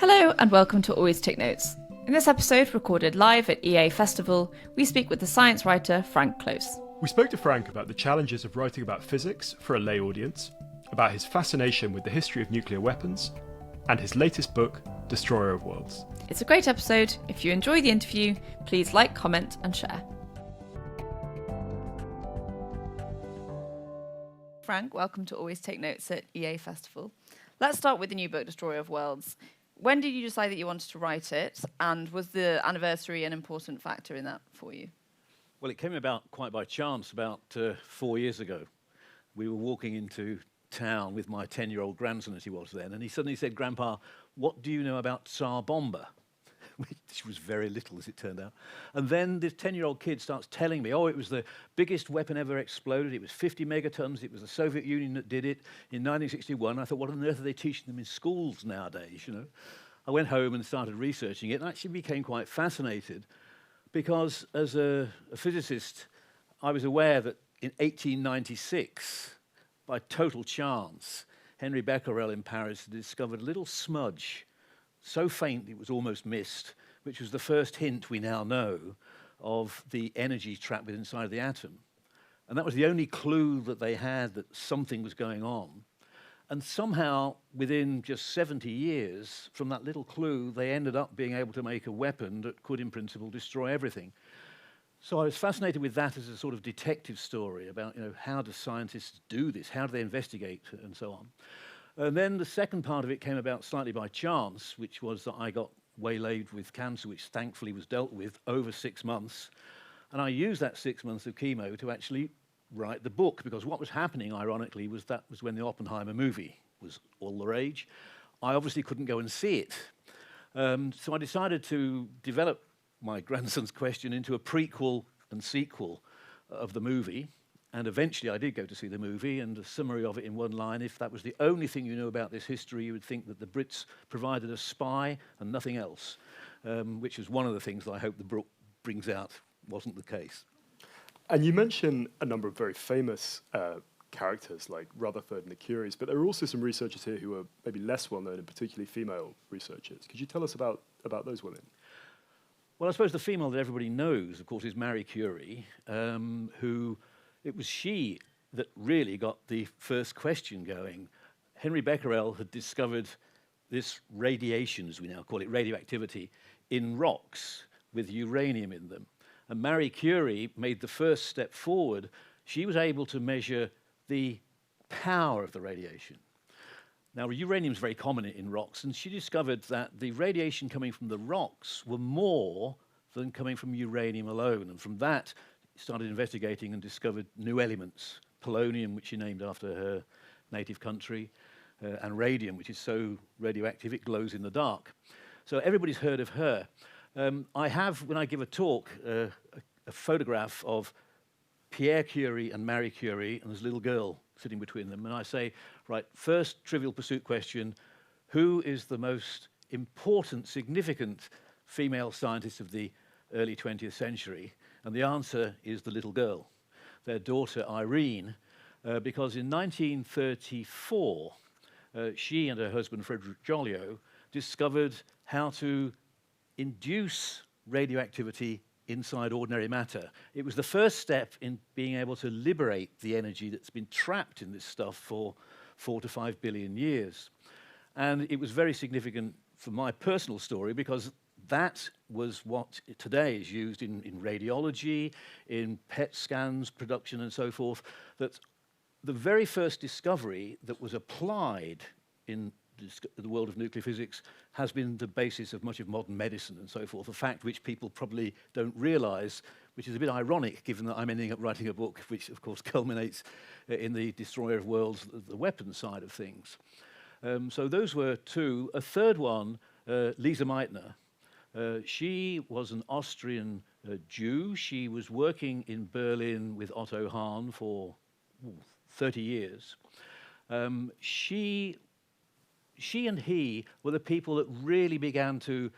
Hello and welcome to Always Take Notes. In this episode, recorded live at EA Festival, we speak with the science writer Frank Klaus. We spoke to Frank about the challenges of writing about physics for a lay audience, about his fascination with the history of nuclear weapons, and his latest book, Destroyer of Worlds. It's a great episode. If you enjoy the interview, please like, comment and share. Frank, welcome to Always Take Notes at EA Festival. Let's start with the new book, Destroyer of Worlds. When did you decide that you wanted to write it, and was the anniversary an important factor in that for you? Well, it came about quite by chance about 4 years ago. We were walking into town with my 10-year-old grandson, as he was then, and he suddenly said, "Grandpa, what do you know about Tsar Bomba?" Which was very little, as it turned out. And then this 10-year-old kid starts telling me, it was the biggest weapon ever exploded. It was 50 megatons. It was the Soviet Union that did it in 1961. I thought, what on earth are they teaching them in schools nowadays, you know? I went home and started researching it and actually became quite fascinated because as a physicist, I was aware that in 1896, by total chance, Henri Becquerel in Paris discovered a little smudge so faint it was almost mist, which was the first hint we now know of the energy trapped within inside of the atom. And that was the only clue that they had that something was going on. And somehow, within just 70 years, from that little clue, they ended up being able to make a weapon that could, in principle, destroy everything. So I was fascinated with that as a sort of detective story about, how do scientists do this? How do they investigate, and so on. And then the second part of it came about slightly by chance, which was that I got waylaid with cancer, which thankfully was dealt with over 6 months. And I used that 6 months of chemo to actually write the book, because what was happening, ironically, was that was when the Oppenheimer movie was all the rage. I obviously couldn't go and see it. So I decided to develop my grandson's question into a prequel and sequel of the movie. And eventually I did go to see the movie, and a summary of it in one line: if that was the only thing you knew about this history, you would think that the Brits provided a spy and nothing else, which was one of the things that I hope the book brings out wasn't the case. And you mention a number of very famous characters like Rutherford and the Curies, but there are also some researchers here who are maybe less well known, and particularly female researchers. Could you tell us about those women? Well, I suppose the female that everybody knows, of course, is Marie Curie, who... It was she that really got the first question going. Henri Becquerel had discovered this radiation, as we now call it, radioactivity, in rocks with uranium in them. And Marie Curie made the first step forward. She was able to measure the power of the radiation. Now, uranium is very common in rocks, and she discovered that the radiation coming from the rocks were more than coming from uranium alone. And from that, started investigating and discovered new elements, polonium, which she named after her native country, and radium, which is so radioactive it glows in the dark. So everybody's heard of her. I have, when I give a talk, a photograph of Pierre Curie and Marie Curie, and there's a little girl sitting between them. And I say, right, first Trivial Pursuit question: who is the most important, significant female scientist of the early 20th century? And the answer is the little girl, their daughter Irene, because in 1934, she and her husband Frederick Joliot discovered how to induce radioactivity inside ordinary matter. It was the first step in being able to liberate the energy that's been trapped in this stuff for 4 to 5 billion years. And it was very significant for my personal story, because that was what today is used in radiology, in PET scans, production, and so forth. That the very first discovery that was applied in the world of nuclear physics has been the basis of much of modern medicine and so forth, a fact which people probably don't realize, which is a bit ironic given that I'm ending up writing a book which, of course, culminates in the Destroyer of Worlds, the weapons side of things. So those were two. A third one, Lise Meitner. She was an Austrian Jew. She was working in Berlin with Otto Hahn for 30 years. She and he were the people that really began to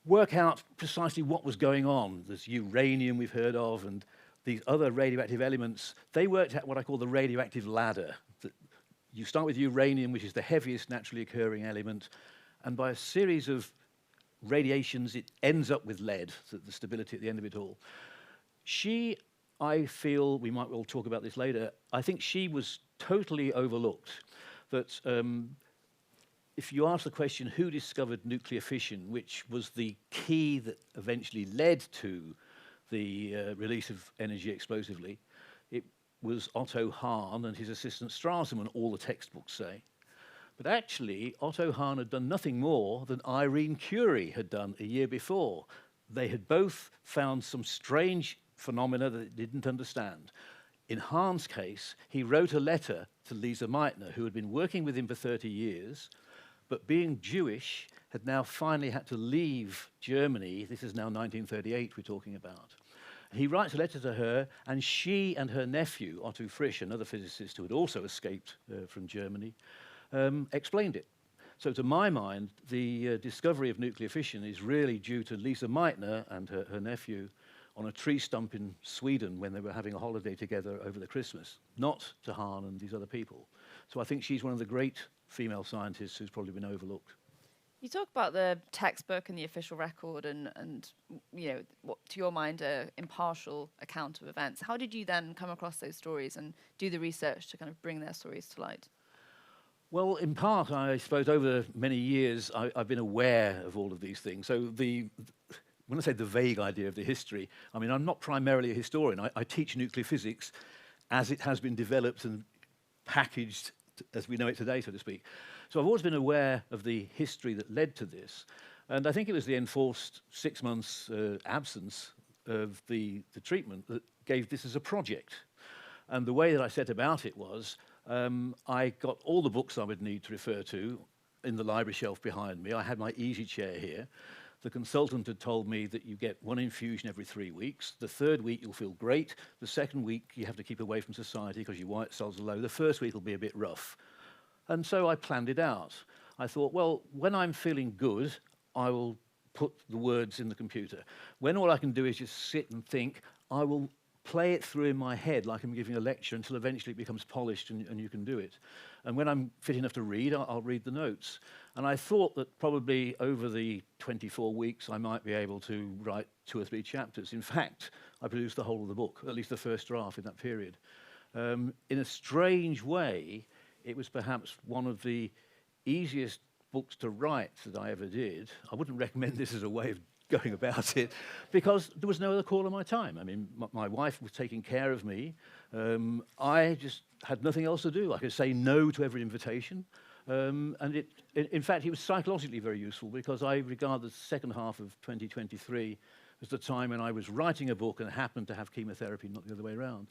work out precisely what was going on. There's uranium we've heard of, and these other radioactive elements. They worked out what I call the radioactive ladder. You start with uranium, which is the heaviest naturally occurring element, and by a series of radiations, it ends up with lead, so the stability at the end of it all. She, I feel, we might well talk about this later, I think she was totally overlooked. That if you ask the question, who discovered nuclear fission, which was the key that eventually led to the release of energy explosively, it was Otto Hahn and his assistant Strassmann, all the textbooks say. But actually, Otto Hahn had done nothing more than Irene Curie had done a year before. They had both found some strange phenomena that they didn't understand. In Hahn's case, he wrote a letter to Lise Meitner, who had been working with him for 30 years, but being Jewish, had now finally had to leave Germany. This is now 1938 we're talking about. He writes a letter to her, and she and her nephew, Otto Frisch, another physicist who had also escaped from Germany, explained it. So to my mind, the discovery of nuclear fission is really due to Lise Meitner and her nephew on a tree stump in Sweden when they were having a holiday together over the Christmas, not to Hahn and these other people. So I think she's one of the great female scientists who's probably been overlooked. You talk about the textbook and the official record and you know, what to your mind an impartial account of events. How did you then come across those stories and do the research to kind of bring their stories to light? Well, in part, I suppose over many years, I've been aware of all of these things. So when I say the vague idea of the history, I mean, I'm not primarily a historian. I teach nuclear physics as it has been developed and packaged as we know it today, so to speak. So I've always been aware of the history that led to this. And I think it was the enforced 6 months absence of the treatment that gave this as a project. And the way that I set about it was, I got all the books I would need to refer to in the library shelf behind me. I had my easy chair here. The consultant had told me that you get 1 infusion every 3 weeks. The 3rd week you'll feel great. The 2nd week you have to keep away from society because your white cells are low. The 1st week will be a bit rough. And so I planned it out. I thought, well, when I'm feeling good, I will put the words in the computer. When all I can do is just sit and think, I will play it through in my head like I'm giving a lecture until eventually it becomes polished and you can do it. And when I'm fit enough to read, I'll read the notes. And I thought that probably over the 24 weeks I might be able to write 2 or 3 chapters. In fact, I produced the whole of the book, at least the first draft in that period. In a strange way, it was perhaps one of the easiest books to write that I ever did. I wouldn't recommend this as a way of going about it, because there was no other call on my time. I mean, my wife was taking care of me. I just had nothing else to do. I could say no to every invitation. And in fact, it was psychologically very useful, because I regard the second half of 2023 as the time when I was writing a book and happened to have chemotherapy, not the other way around.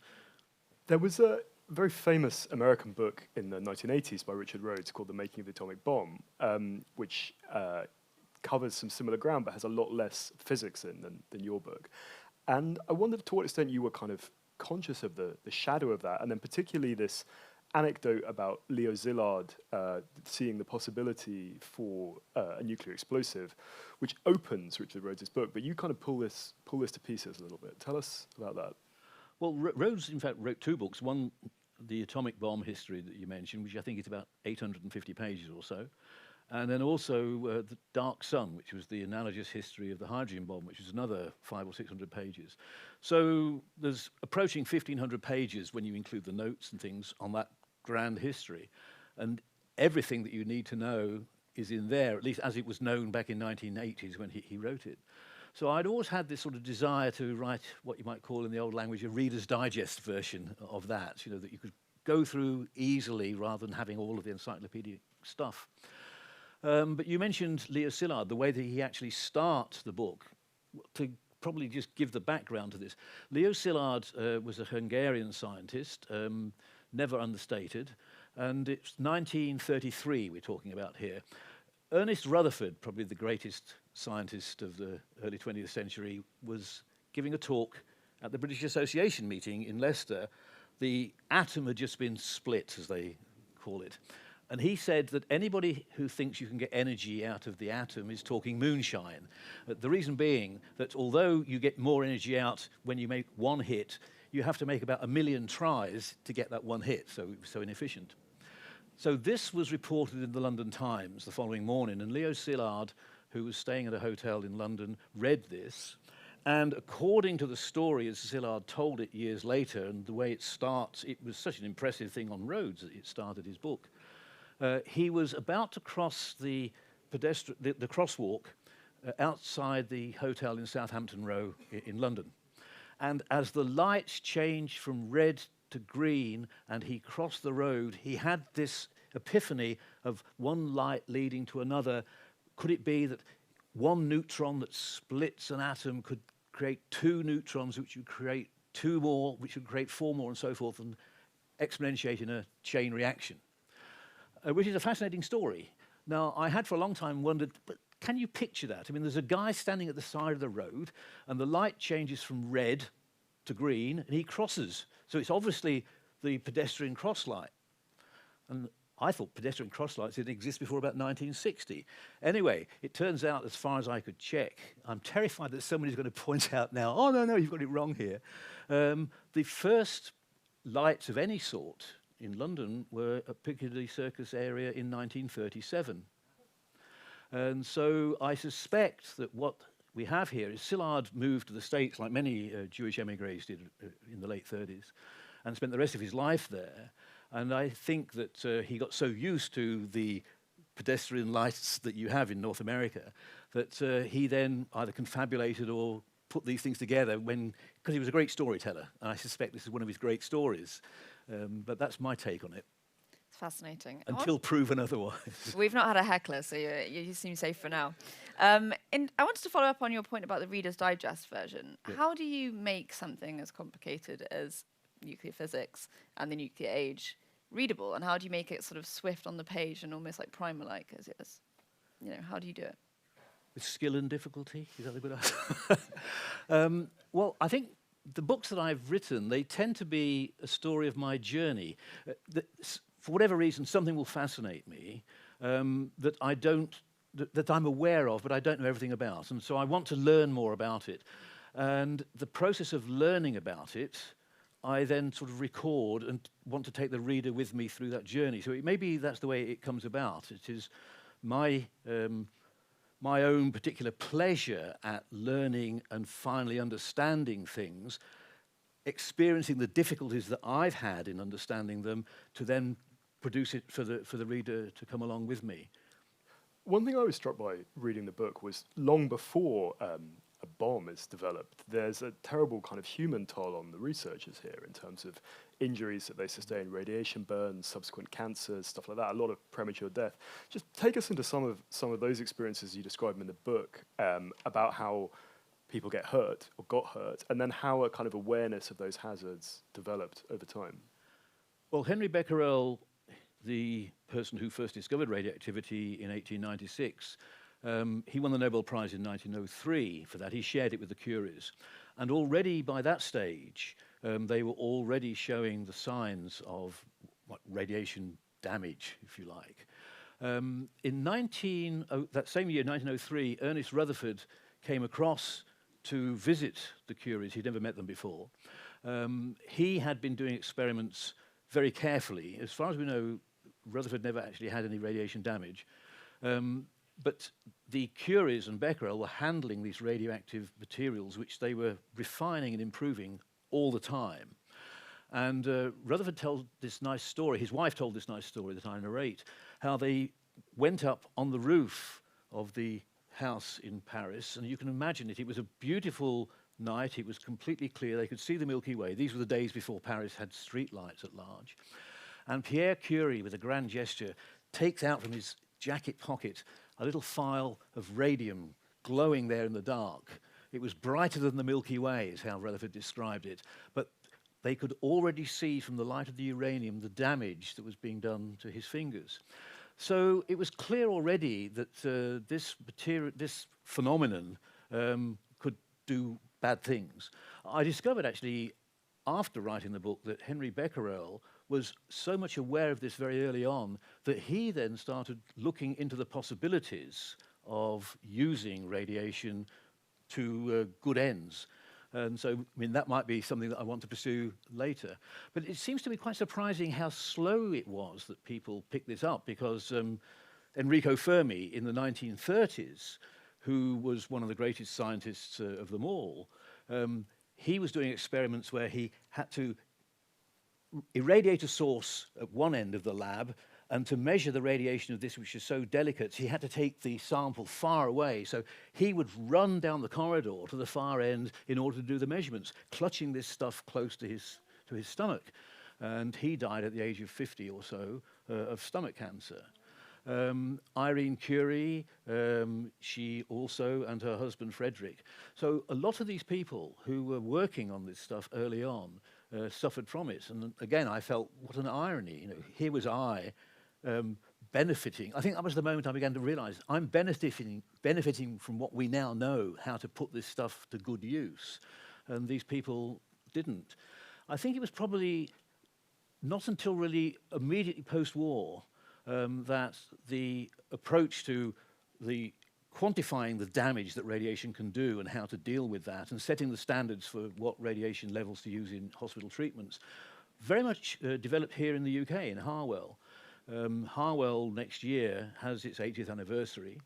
There was a very famous American book in the 1980s by Richard Rhodes called The Making of the Atomic Bomb, which covers some similar ground but has a lot less physics in than your book. And I wondered to what extent you were kind of conscious of the shadow of that, and then particularly this anecdote about Leo Szilard seeing the possibility for a nuclear explosive, which opens Richard Rhodes' book, but you kind of pull this to pieces a little bit. Tell us about that. Well, Rhodes, in fact, wrote 2 books. One, the atomic bomb history that you mentioned, which I think is about 850 pages or so. And then also The Dark Sun, which was the analogous history of the hydrogen bomb, which is another 500 or 600 pages. So there's approaching 1,500 pages when you include the notes and things on that grand history. And everything that you need to know is in there, at least as it was known back in 1980s when he wrote it. So I'd always had this sort of desire to write what you might call in the old language a Reader's Digest version of that, you know, that you could go through easily rather than having all of the encyclopedic stuff. But you mentioned Leo Szilard, the way that he actually starts the book. To probably just give the background to this, Leo Szilard was a Hungarian scientist, never understated, and it's 1933 we're talking about here. Ernest Rutherford, probably the greatest scientist of the early 20th century, was giving a talk at the British Association meeting in Leicester. The atom had just been split, as they call it. And he said that anybody who thinks you can get energy out of the atom is talking moonshine. The reason being that although you get more energy out when you make 1 hit, you have to make about 1 million tries to get that 1 hit, so it was so inefficient. So this was reported in the London Times the following morning, and Leo Szilard, who was staying at a hotel in London, read this. And according to the story, as Szilard told it years later, and the way it starts, it was such an impressive thing on roads that it started his book. He was about to cross the crosswalk outside the hotel in Southampton Row in London. And as the lights changed from red to green and he crossed the road, he had this epiphany of one light leading to another. Could it be that one neutron that splits an atom could create two neutrons, which would create two more, which would create four more, and so forth, and exponentiate in a chain reaction, which is a fascinating story. Now, I had for a long time wondered, but can you picture that? I mean, there's a guy standing at the side of the road, and the light changes from red to green, and he crosses. So it's obviously the pedestrian cross light. And I thought pedestrian cross lights didn't exist before about 1960. Anyway, it turns out, as far as I could check, I'm terrified that somebody's going to point out now, oh, no, you've got it wrong here. The first lights of any sort in London were at Piccadilly Circus area in 1937. And so I suspect that what we have here is Szilard moved to the States, like many Jewish emigres did in the late 30s, and spent the rest of his life there. And I think that he got so used to the pedestrian lights that you have in North America that he then either confabulated or put these things together because he was a great storyteller. And I suspect this is one of his great stories. But that's my take on it. It's fascinating. Until proven otherwise. We've not had a heckler, so you seem safe for now. And I wanted to follow up on your point about the Reader's Digest version. Yeah. How do you make something as complicated as nuclear physics and the nuclear age readable, and how do you make it sort of swift on the page and almost like primer-like as it is? How do you do it? With skill and difficulty? Is that the good answer? Well, I think the books that I've written, they tend to be a story of my journey. For whatever reason, something will fascinate me that I'm aware of, but I don't know everything about. And so I want to learn more about it. And the process of learning about it, I then sort of record and want to take the reader with me through that journey. So maybe that's the way it comes about. It is my own particular pleasure at learning and finally understanding things, experiencing the difficulties that I've had in understanding them, to then produce it for the reader to come along with me. One thing I was struck by reading the book was long before a bomb is developed, there's a terrible kind of human toll on the researchers here in terms of injuries that they sustain, radiation burns, subsequent cancers, stuff like that, a lot of premature death. Just take us into some of those experiences you describe in the book about how people get hurt or got hurt, and then how a kind of awareness of those hazards developed over time. Well, Henry Becquerel, the person who first discovered radioactivity in 1896, he won the Nobel Prize in 1903 for that. He shared it with the Curies. And already by that stage, they were already showing the signs of radiation damage, if you like. That same year, 1903, Ernest Rutherford came across to visit the Curies. He'd never met them before. He had been doing experiments very carefully. As far as we know, Rutherford never actually had any radiation damage. But the Curies and Becquerel were handling these radioactive materials, which they were refining and improving all the time. And Rutherford told this nice story, his wife told this nice story that I narrate, how they went up on the roof of the house in Paris, and you can imagine it. It was a beautiful night. It was completely clear. They could see the Milky Way. These were the days before Paris had street lights at large. And Pierre Curie, with a grand gesture, takes out from his jacket pocket a little phial of radium glowing there in the dark. It was brighter than the Milky Way, is how Rutherford described it. But they could already see from the light of the uranium the damage that was being done to his fingers. So it was clear already that this phenomenon could do bad things. I discovered actually after writing the book that Henry Becquerel was so much aware of this very early on that he then started looking into the possibilities of using radiation to good ends. And so, I mean, that might be something that I want to pursue later. But it seems to be quite surprising how slow it was that people picked this up, because Enrico Fermi in the 1930s, who was one of the greatest scientists of them all, he was doing experiments where he had to irradiate a source at one end of the lab, and to measure the radiation of this, which is so delicate, he had to take the sample far away. So he would run down the corridor to the far end in order to do the measurements, clutching this stuff close to his stomach. And he died at the age of 50 or so of stomach cancer. Irene Curie, she also, and her husband Frederick. So a lot of these people who were working on this stuff early on suffered from it. And again, I felt, what an irony. You know, here was I benefiting. I think that was the moment I began to realize I'm benefiting from what we now know, how to put this stuff to good use. And these people didn't. I think it was probably not until really immediately post-war that the approach to the quantifying the damage that radiation can do and how to deal with that, and setting the standards for what radiation levels to use in hospital treatments, very much developed here in the UK, in Harwell. Harwell next year has its 80th anniversary,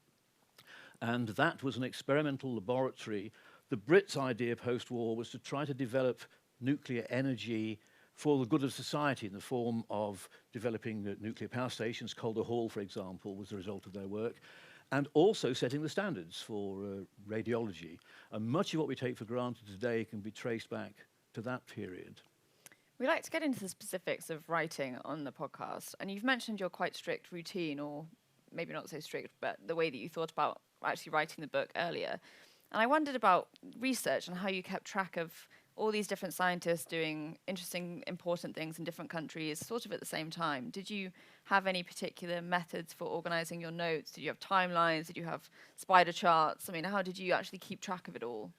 and that was an experimental laboratory. The Brits' idea post-war was to try to develop nuclear energy for the good of society in the form of developing nuclear power stations. Calder Hall, for example, was the result of their work, and also setting the standards for radiology. And much of what we take for granted today can be traced back to that period. We like to get into the specifics of writing on the podcast, and you've mentioned your quite strict routine, or maybe not so strict, but the way that you thought about actually writing the book earlier. And I wondered about research and how you kept track of all these different scientists doing interesting, important things in different countries, sort of at the same time. Did you have any particular methods for organizing your notes? Did you have timelines? Did you have spider charts? I mean, how did you actually keep track of it all?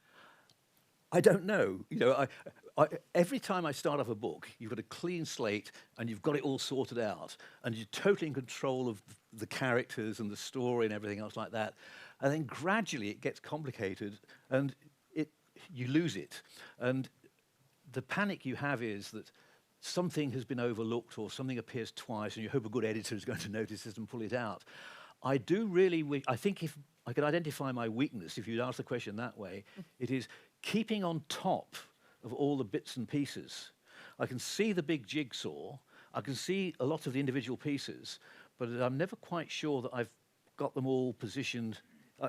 I don't know. You know, every time I start off a book, you've got a clean slate and you've got it all sorted out, and you're totally in control of the characters and the story and everything else like that. And then gradually it gets complicated and you lose it. And the panic you have is that something has been overlooked or something appears twice, and you hope a good editor is going to notice it and pull it out. I think if I could identify my weakness, if you'd ask the question that way, it is keeping on top of all the bits and pieces. I can see the big jigsaw, I can see a lot of the individual pieces, but I'm never quite sure that I've got them all positioned.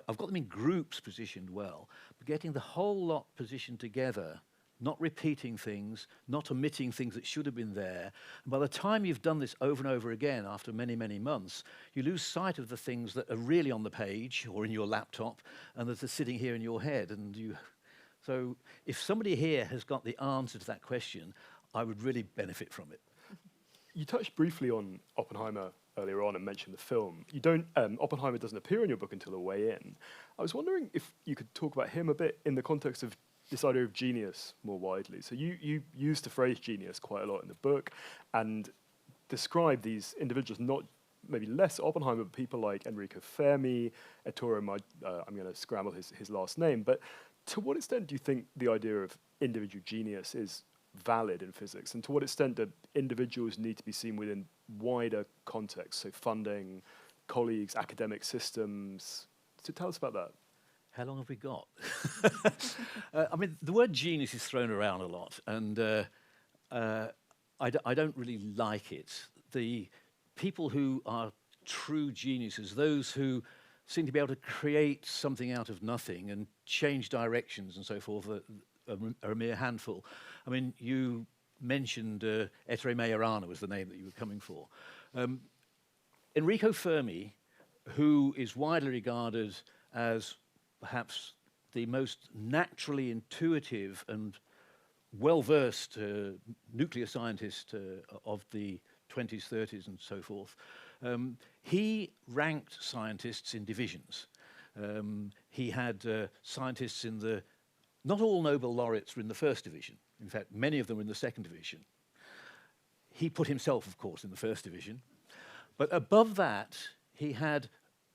I've got them in groups positioned well, but getting the whole lot positioned together, not repeating things, not omitting things that should have been there. And by the time you've done this over and over again after many, many months, you lose sight of the things that are really on the page or in your laptop and that are sitting here in your head. So if somebody here has got the answer to that question, I would really benefit from it. You touched briefly on Oppenheimer earlier on and mentioned the film. Oppenheimer doesn't appear in your book until A Way In. I was wondering if you could talk about him a bit in the context of this idea of genius more widely. So you use the phrase genius quite a lot in the book and describe these individuals, not maybe less Oppenheimer, but people like Enrico Fermi, Ettore, I'm going to scramble his last name, but to what extent do you think the idea of individual genius is valid in physics, and to what extent do individuals need to be seen within wider contexts, so funding, colleagues, academic systems? So tell us about that. How long have we got? I mean, the word genius is thrown around a lot, and I don't really like it. The people who are true geniuses, those who seem to be able to create something out of nothing and change directions and so forth, are a mere handful. I mean, you mentioned Ettore Majorana was the name that you were coming for. Enrico Fermi, who is widely regarded as perhaps the most naturally intuitive and well-versed nuclear scientist of the 20s, 30s, and so forth, he ranked scientists in divisions. He had scientists in the... Not all Nobel laureates were in the first division. In fact, many of them were in the second division. He put himself, of course, in the first division. But above that, he had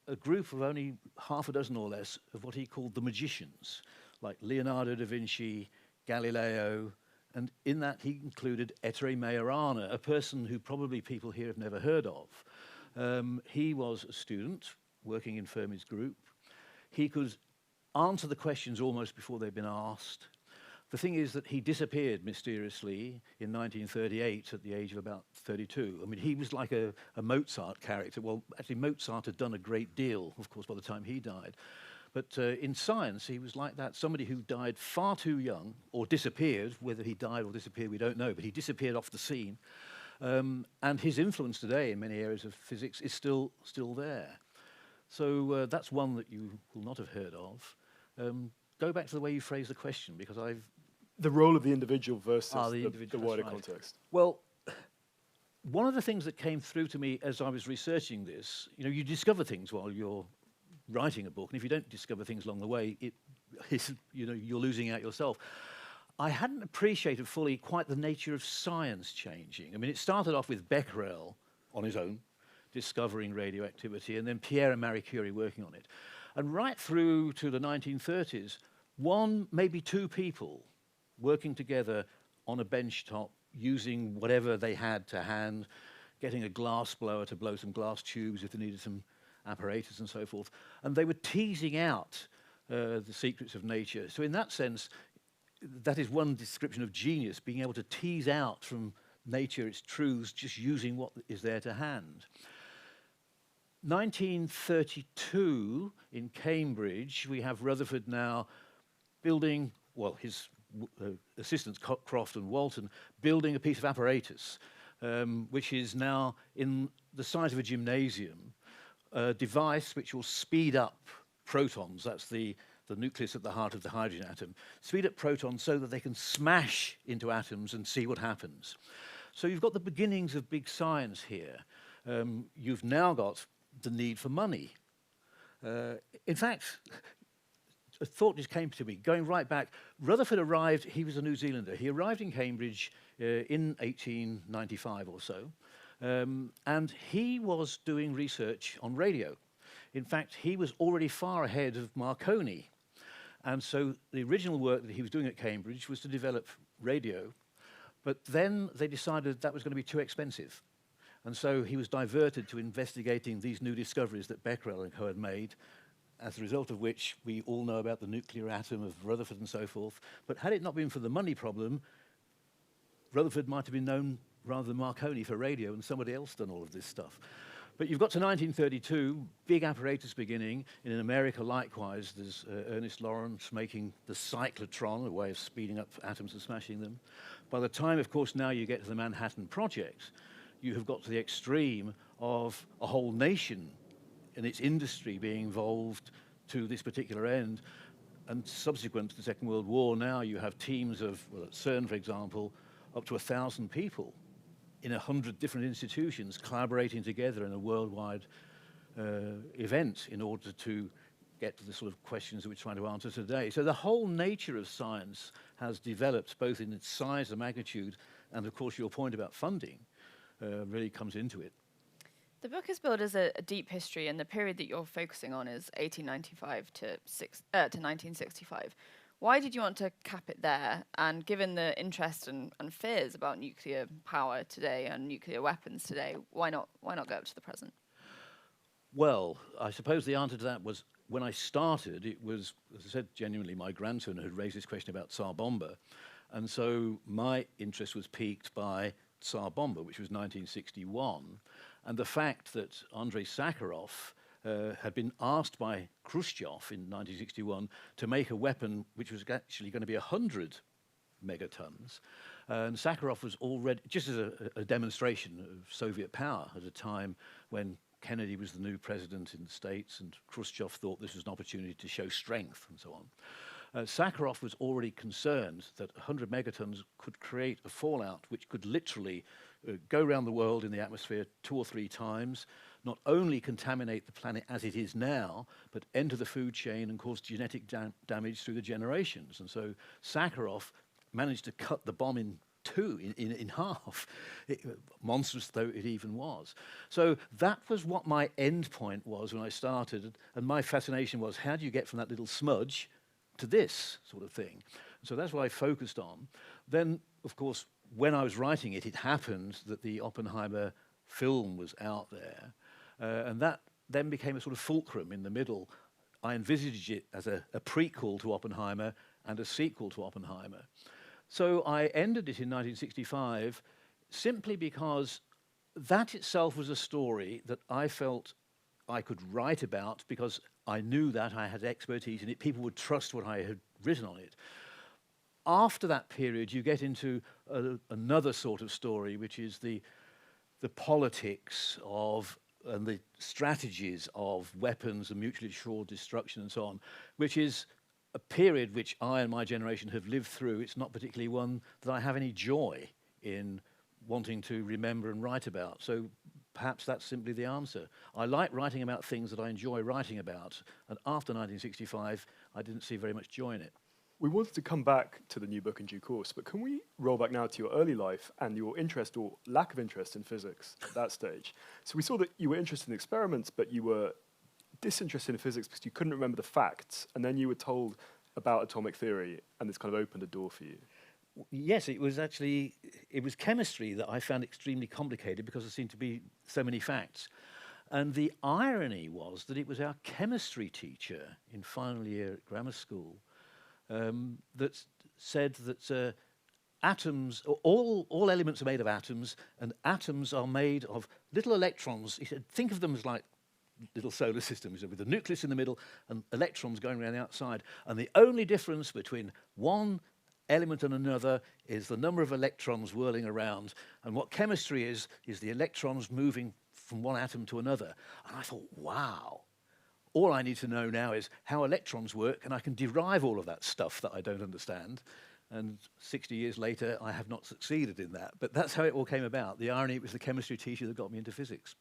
a group of only half a dozen or less of what he called the magicians, like Leonardo da Vinci, Galileo, and in that he included Ettore Majorana, a person who probably people here have never heard of. He was a student working in Fermi's group. He could answer the questions almost before they'd been asked. The thing is that he disappeared mysteriously in 1938 at the age of about 32. I mean, he was like a Mozart character. Well, actually, Mozart had done a great deal, of course, by the time he died. But in science, he was like that, somebody who died far too young, or disappeared. Whether he died or disappeared, we don't know, but he disappeared off the scene. And his influence today in many areas of physics is still there. So that's one that you will not have heard of. Go back to the way you phrased the question, because I've... The role of the individual versus the wider right. context. Well, one of the things that came through to me as I was researching this, you discover things while you're writing a book, and if you don't discover things along the way, you're losing out yourself. I hadn't appreciated fully quite the nature of science changing. I mean, it started off with Becquerel on his own, discovering radioactivity, and then Pierre and Marie Curie working on it. And right through to the 1930s, one, maybe two people working together on a bench top, using whatever they had to hand, getting a glass blower to blow some glass tubes if they needed some apparatus and so forth. And they were teasing out the secrets of nature. So in that sense, that is one description of genius, being able to tease out from nature its truths, just using what is there to hand. 1932 in Cambridge, we have Rutherford now building, well, his assistants, Croft and Walton, building a piece of apparatus, which is now in the size of a gymnasium, a device which will speed up protons, that's the nucleus at the heart of the hydrogen atom, speed up protons so that they can smash into atoms and see what happens. So you've got the beginnings of big science here. You've now got the need for money. In fact, a thought just came to me, going right back. Rutherford arrived, he was a New Zealander. He arrived in Cambridge in 1895 or so, and he was doing research on radio. In fact, he was already far ahead of Marconi. And so the original work that he was doing at Cambridge was to develop radio, but then they decided that was going to be too expensive. And so he was diverted to investigating these new discoveries that Becquerel and co had made, as a result of which we all know about the nuclear atom of Rutherford and so forth. But had it not been for the money problem, Rutherford might have been known rather than Marconi for radio, and somebody else done all of this stuff. But you've got to 1932, big apparatus beginning. In America, likewise, there's Ernest Lawrence making the cyclotron, a way of speeding up atoms and smashing them. By the time, of course, now you get to the Manhattan Project, you have got to the extreme of a whole nation and its industry being involved to this particular end. And subsequent to the Second World War, now you have teams of, well, at CERN, for example, up to 1,000 people in 100 different institutions collaborating together in a worldwide event in order to get to the sort of questions that we're trying to answer today. So the whole nature of science has developed both in its size and magnitude, and of course your point about funding really comes into it. The book is billed as a deep history, and the period that you're focusing on is 1895 to 1965. Why did you want to cap it there? And given the interest and fears about nuclear power today and nuclear weapons today, why not go up to the present? Well, I suppose the answer to that was, when I started, it was, as I said, genuinely my grandson who had raised this question about Tsar Bomba. And so my interest was piqued by Tsar Bomba, which was 1961, and the fact that Andrei Sakharov had been asked by Khrushchev in 1961 to make a weapon which was actually going to be 100 megatons. And Sakharov was already, just as a demonstration of Soviet power at a time when Kennedy was the new president in the States and Khrushchev thought this was an opportunity to show strength and so on. Sakharov was already concerned that 100 megatons could create a fallout which could literally go around the world in the atmosphere 2 or 3 times, not only contaminate the planet as it is now, but enter the food chain and cause genetic damage through the generations. And so Sakharov managed to cut the bomb in two, in half, monstrous though it even was. So that was what my end point was when I started, and my fascination was, how do you get from that little smudge to this sort of thing. So that's what I focused on. Then, of course, when I was writing it, it happened that the Oppenheimer film was out there, and that then became a sort of fulcrum in the middle. I envisaged it as a prequel to Oppenheimer and a sequel to Oppenheimer. So I ended it in 1965 simply because that itself was a story that I felt I could write about, because I knew that I had expertise in it. People would trust what I had written on it. After that period, you get into another sort of story, which is the politics of and the strategies of weapons and mutually assured destruction and so on, which is a period which I and my generation have lived through. It's not particularly one that I have any joy in wanting to remember and write about. So perhaps that's simply the answer. I like writing about things that I enjoy writing about, and after 1965, I didn't see very much joy in it. We wanted to come back to the new book in due course, but can we roll back now to your early life and your interest or lack of interest in physics at that stage? So we saw that you were interested in experiments, but you were disinterested in physics because you couldn't remember the facts, and then you were told about atomic theory, and this kind of opened a door for you. Yes, it was chemistry that I found extremely complicated because there seemed to be so many facts. And the irony was that it was our chemistry teacher in final year at grammar school that said that atoms, all elements are made of atoms, and atoms are made of little electrons. He said, think of them as like little solar systems with a nucleus in the middle and electrons going around the outside. And the only difference between one element and another is the number of electrons whirling around. And what chemistry is the electrons moving from one atom to another. And I thought, wow. All I need to know now is how electrons work, and I can derive all of that stuff that I don't understand. And 60 years later, I have not succeeded in that. But that's how it all came about. The irony, it was the chemistry teacher that got me into physics.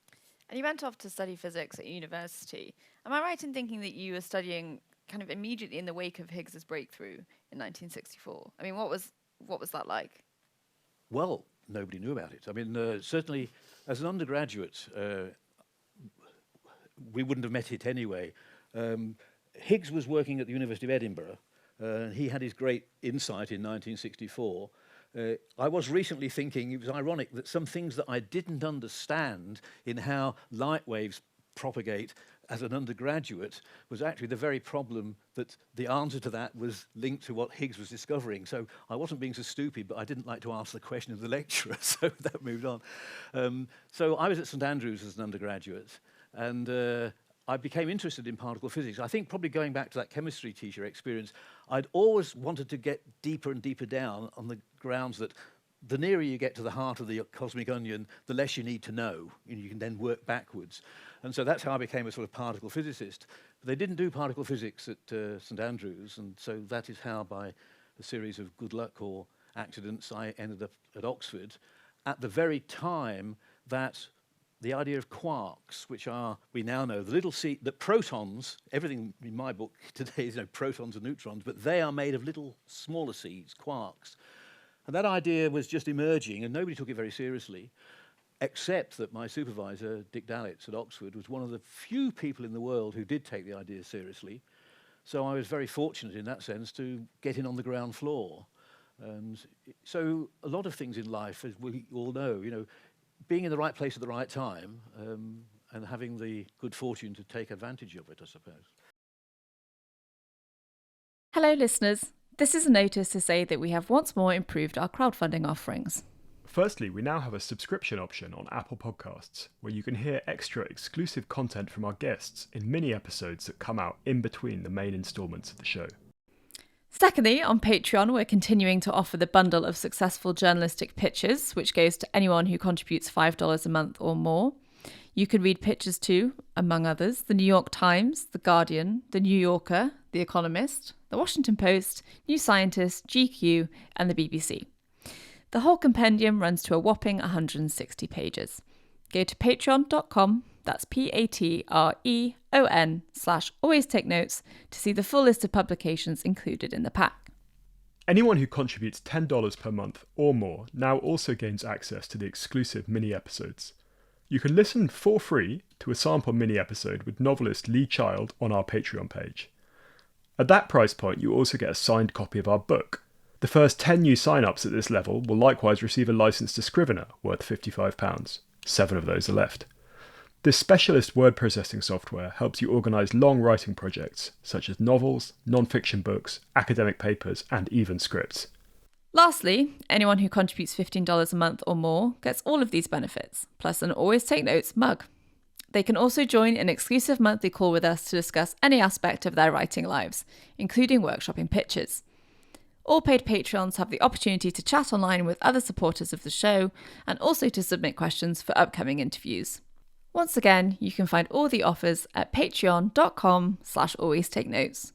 And you went off to study physics at university. Am I right in thinking that you were studying kind of immediately in the wake of Higgs's breakthrough in 1964? I mean, what was that like? Well, nobody knew about it. I mean, certainly as an undergraduate, we wouldn't have met it anyway. Higgs was working at the University of Edinburgh. He had his great insight in 1964. I was recently thinking it was ironic that some things that I didn't understand in how light waves propagate as an undergraduate was actually the very problem that the answer to that was linked to what Higgs was discovering. So I wasn't being so stupid, but I didn't like to ask the question of the lecturer, so that moved on. So I was at St Andrews as an undergraduate, and I became interested in particle physics. I think probably going back to that chemistry teacher experience, I'd always wanted to get deeper and deeper down on the grounds that the nearer you get to the heart of the cosmic onion, the less you need to know, and you can then work backwards. And so that's how I became a sort of particle physicist. But they didn't do particle physics at St Andrews, and so that is how, by a series of good luck or accidents, I ended up at Oxford at the very time that the idea of quarks, which are, we now know, the little seed, that protons, everything in my book today is protons and neutrons, but they are made of little smaller seeds, quarks. And that idea was just emerging, and nobody took it very seriously, except that my supervisor, Dick Dalitz at Oxford, was one of the few people in the world who did take the idea seriously. So I was very fortunate in that sense to get in on the ground floor. And so a lot of things in life, as we all know, being in the right place at the right time, and having the good fortune to take advantage of it, I suppose. Hello, listeners. This is a notice to say that we have once more improved our crowdfunding offerings. Firstly, we now have a subscription option on Apple Podcasts, where you can hear extra exclusive content from our guests in mini episodes that come out in between the main instalments of the show. Secondly, on Patreon, we're continuing to offer the bundle of successful journalistic pitches, which goes to anyone who contributes $5 a month or more. You can read pitches to, among others, The New York Times, The Guardian, The New Yorker, The Economist, The Washington Post, New Scientist, GQ, and the BBC. The whole compendium runs to a whopping 160 pages. Go to patreon.com, that's patreon.com/always-take-notes to see the full list of publications included in the pack. Anyone who contributes $10 per month or more now also gains access to the exclusive mini episodes. You can listen for free to a sample mini episode with novelist Lee Child on our Patreon page. At that price point, you also get a signed copy of our book. The first 10 new sign-ups at this level will likewise receive a license to Scrivener, worth £55. 7 of those are left. This specialist word processing software helps you organise long writing projects, such as novels, non-fiction books, academic papers, and even scripts. Lastly, anyone who contributes $15 a month or more gets all of these benefits, plus an Always Take Notes mug. They can also join an exclusive monthly call with us to discuss any aspect of their writing lives, including workshopping pitches. All paid Patreons have the opportunity to chat online with other supporters of the show and also to submit questions for upcoming interviews. Once again, you can find all the offers at patreon.com/alwaystakenotes.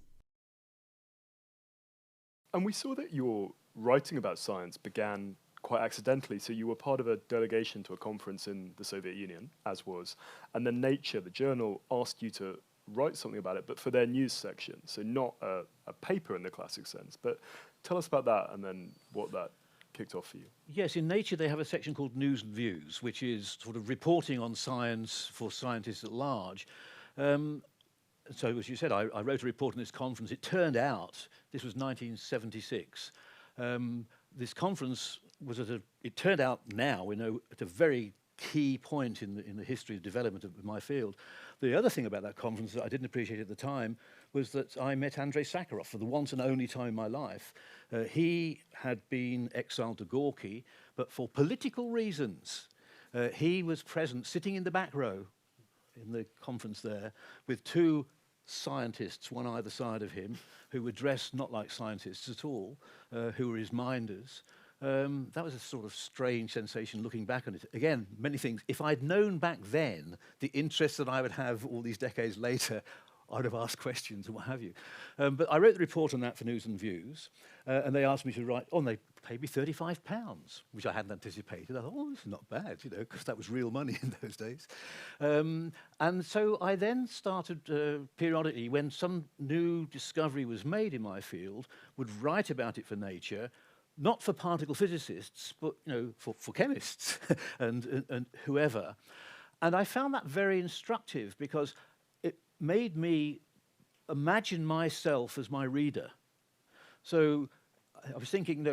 And we saw that your writing about science began quite accidentally. So you were part of a delegation to a conference in the Soviet Union, as was, and then Nature, the journal, asked you to write something about it, but for their news section. So not a paper in the classic sense, but tell us about that and then what that kicked off for you. Yes, in Nature they have a section called News and Views, which is sort of reporting on science for scientists at large. So as you said, I wrote a report on this conference. It turned out, this was 1976, this conference was it turned out now, we know, at a very key point in the history of development of my field. The other thing about that conference that I didn't appreciate at the time was that I met Andrei Sakharov for the once and only time in my life. He had been exiled to Gorky, but for political reasons, he was present, sitting in the back row in the conference there, with two scientists, one either side of him, who were dressed not like scientists at all, who were his minders. That was a sort of strange sensation looking back on it. Again, many things. If I'd known back then the interest that I would have all these decades later, I'd have asked questions and what have you. But I wrote the report on that for News and Views, and they asked me to write, and they paid me £35, which I hadn't anticipated. I thought, this is not bad, because that was real money in those days. And so I then started periodically, when some new discovery was made in my field, would write about it for Nature, not for particle physicists, but for chemists and whoever. And I found that very instructive because it made me imagine myself as my reader. So I was thinking,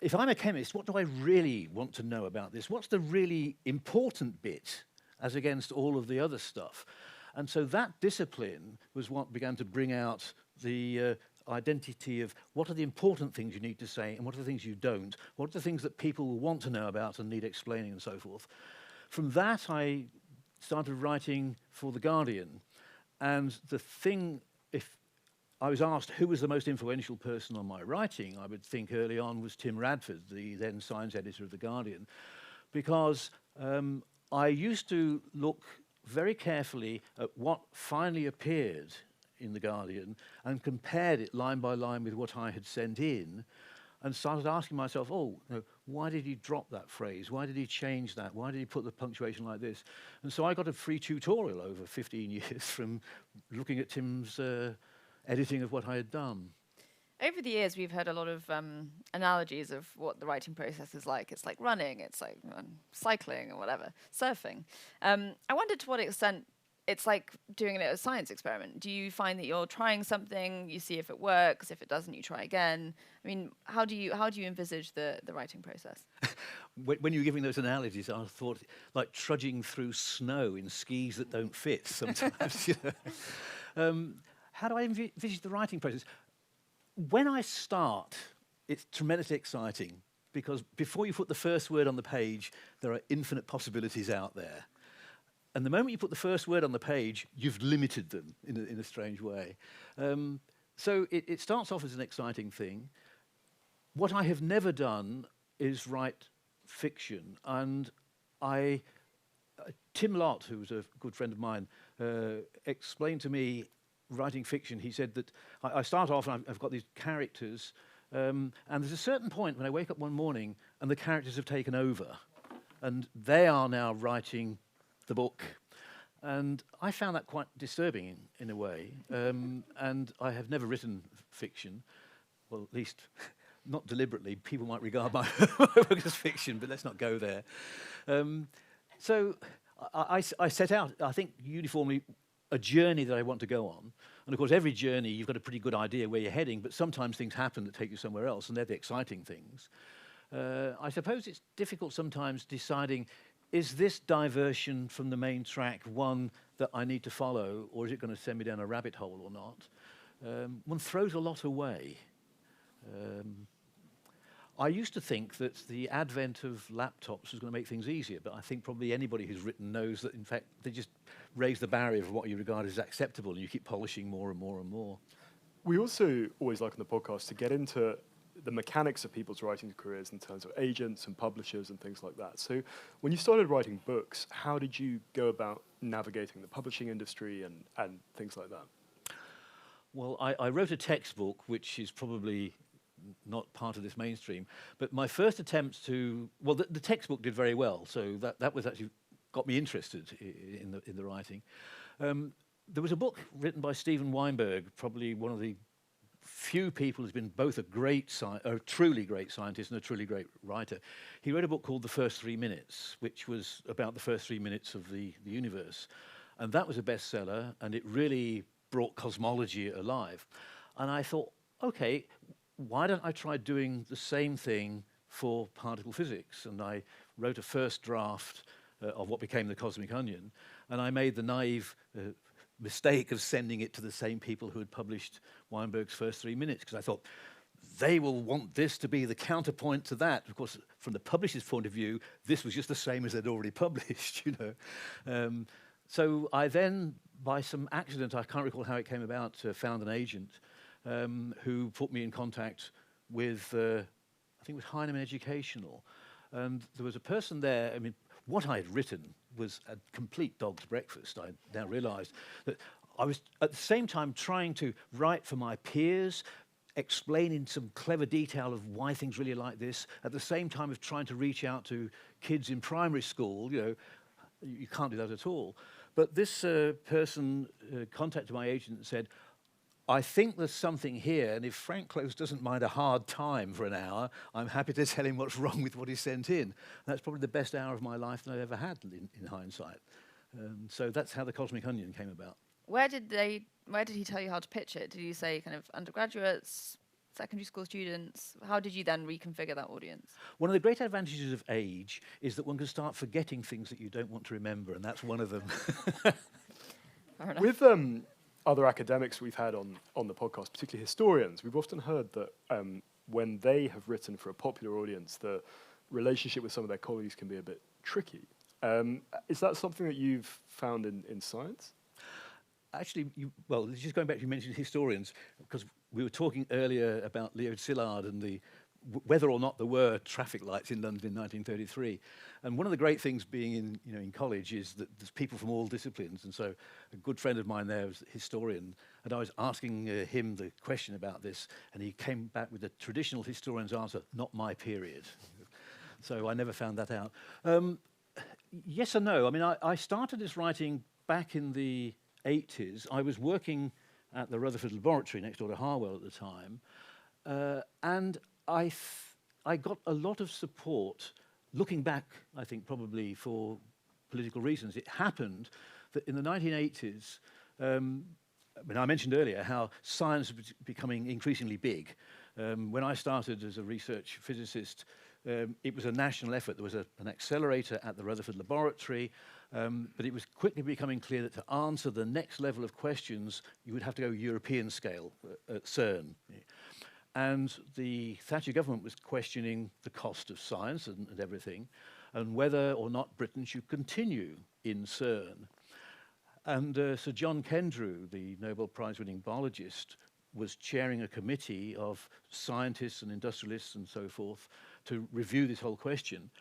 if I'm a chemist, what do I really want to know about this? What's the really important bit as against all of the other stuff? And so that discipline was what began to bring out the identity of what are the important things you need to say and what are the things you don't, what are the things that people will want to know about and need explaining and so forth. From that I started writing for The Guardian, and the thing, if I was asked who was the most influential person on my writing, I would think early on was Tim Radford, the then science editor of The Guardian, because I used to look very carefully at what finally appeared in The Guardian and compared it line by line with what I had sent in, and started asking myself, why did he drop that phrase? Why did he change that? Why did he put the punctuation like this? And so I got a free tutorial over 15 years from looking at Tim's editing of what I had done. Over the years, we've heard a lot of analogies of what the writing process is like. It's like running, it's like cycling or whatever, surfing. I wondered to what extent it's like doing a science experiment. Do you find that you're trying something, you see if it works, if it doesn't, you try again? I mean, how do you envisage the writing process? When you were giving those analogies, I thought like trudging through snow in skis that don't fit sometimes. How do I envisage the writing process? When I start, it's tremendously exciting because before you put the first word on the page, there are infinite possibilities out there. And the moment you put the first word on the page, you've limited them in a strange way. So it starts off as an exciting thing. What I have never done is write fiction. And Tim Lott, who was a good friend of mine, explained to me writing fiction. He said that I start off and I've got these characters, and there's a certain point when I wake up one morning and the characters have taken over, and they are now writing the book. And I found that quite disturbing in a way. And I have never written fiction, well, at least not deliberately. People might regard my work as fiction, but let's not go there. So I set out, I think, uniformly a journey that I want to go on. And of course, every journey, you've got a pretty good idea where you're heading, but sometimes things happen that take you somewhere else, and they're the exciting things. I suppose it's difficult sometimes deciding, is this diversion from the main track one that I need to follow, or is it going to send me down a rabbit hole or not? One throws a lot away. I used to think that the advent of laptops was going to make things easier, but I think probably anybody who's written knows that, in fact, they just raise the barrier of what you regard as acceptable, and you keep polishing more and more and more. We also always like on the podcast to get into the mechanics of people's writing careers in terms of agents and publishers and things like that. So when you started writing books, how did you go about navigating the publishing industry and things like that? Well, I wrote a textbook, which is probably not part of this mainstream, but my first attempt to, well, the textbook did very well, so that was actually got me interested in the writing. There was a book written by Steven Weinberg, probably one of the few people who's been both a truly great scientist and a truly great writer. He wrote a book called The First 3 Minutes, which was about the first 3 minutes of the universe. And that was a bestseller, and it really brought cosmology alive. And I thought, okay, why don't I try doing the same thing for particle physics? And I wrote a first draft of what became the Cosmic Onion, and I made the naive mistake of sending it to the same people who had published Weinberg's First 3 Minutes, because I thought, they will want this to be the counterpoint to that. Of course, from the publisher's point of view, this was just the same as they'd already published, you know. So I then, by some accident, I can't recall how it came about, found an agent who put me in contact with, I think it was Heinemann Educational. And there was a person there, I mean, what I had written was a complete dog's breakfast. I now realized that I was at the same time trying to write for my peers, explain in some clever detail of why things really like this, at the same time of trying to reach out to kids in primary school. You know, you can't do that at all. But this person contacted my agent and said, I think there's something here, and if Frank Klaus doesn't mind a hard time for an hour, I'm happy to tell him what's wrong with what he sent in. And that's probably the best hour of my life that I've ever had in hindsight. So that's how the Cosmic Onion came about. Where did he tell you how to pitch it? Did you say kind of undergraduates, secondary school students? How did you then reconfigure that audience? One of the great advantages of age is that one can start forgetting things that you don't want to remember, and that's one of them. Fair enough. With other academics we've had on the podcast, particularly historians, we've often heard that when they have written for a popular audience, the relationship with some of their colleagues can be a bit tricky. Is that something that you've found in science? Actually, well, just going back to you mentioned historians, because we were talking earlier about Leo Szilard and whether or not there were traffic lights in London in 1933. And one of the great things being in college is that there's people from all disciplines. And so a good friend of mine there was a historian, and I was asking him the question about this, and he came back with a traditional historian's answer, not my period. So I never found that out. Yes and no. I mean, I started this writing back in the 80s. I was working at the Rutherford Laboratory next door to Harwell at the time, and I got a lot of support, looking back, I think probably for political reasons. It happened that in the 1980s, I mean, I mentioned earlier how science was becoming increasingly big. When I started as a research physicist, it was a national effort. There was an accelerator at the Rutherford Laboratory, but it was quickly becoming clear that to answer the next level of questions, you would have to go European scale at CERN. And the Thatcher government was questioning the cost of science and everything, and whether or not Britain should continue in CERN. And Sir John Kendrew, the Nobel Prize-winning biologist, was chairing a committee of scientists and industrialists and so forth to review this whole question.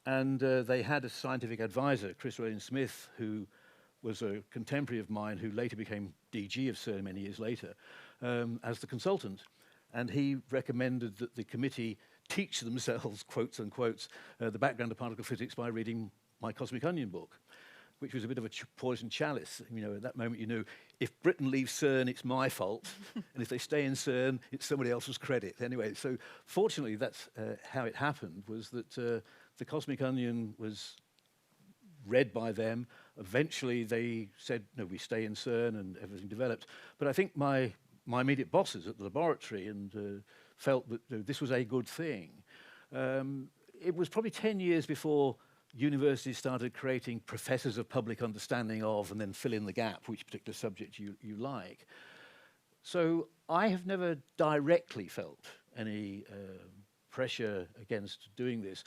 And they had a scientific advisor, Chris Rollin-Smith, who was a contemporary of mine who later became DG of CERN many years later, as the consultant. And he recommended that the committee teach themselves, quotes unquotes, the background of particle physics by reading my Cosmic Onion book, which was a bit of a poison chalice. You know, at that moment you knew, if Britain leaves CERN, it's my fault, and if they stay in CERN, it's somebody else's credit. Anyway, so fortunately that's how it happened, was that the Cosmic Onion was read by them. Eventually they said, no, we stay in CERN, and everything developed. But I think my immediate bosses at the laboratory and felt that this was a good thing. It was probably 10 years before universities started creating professors of public understanding of, and then fill in the gap, which particular subject you like. So I have never directly felt any pressure against doing this.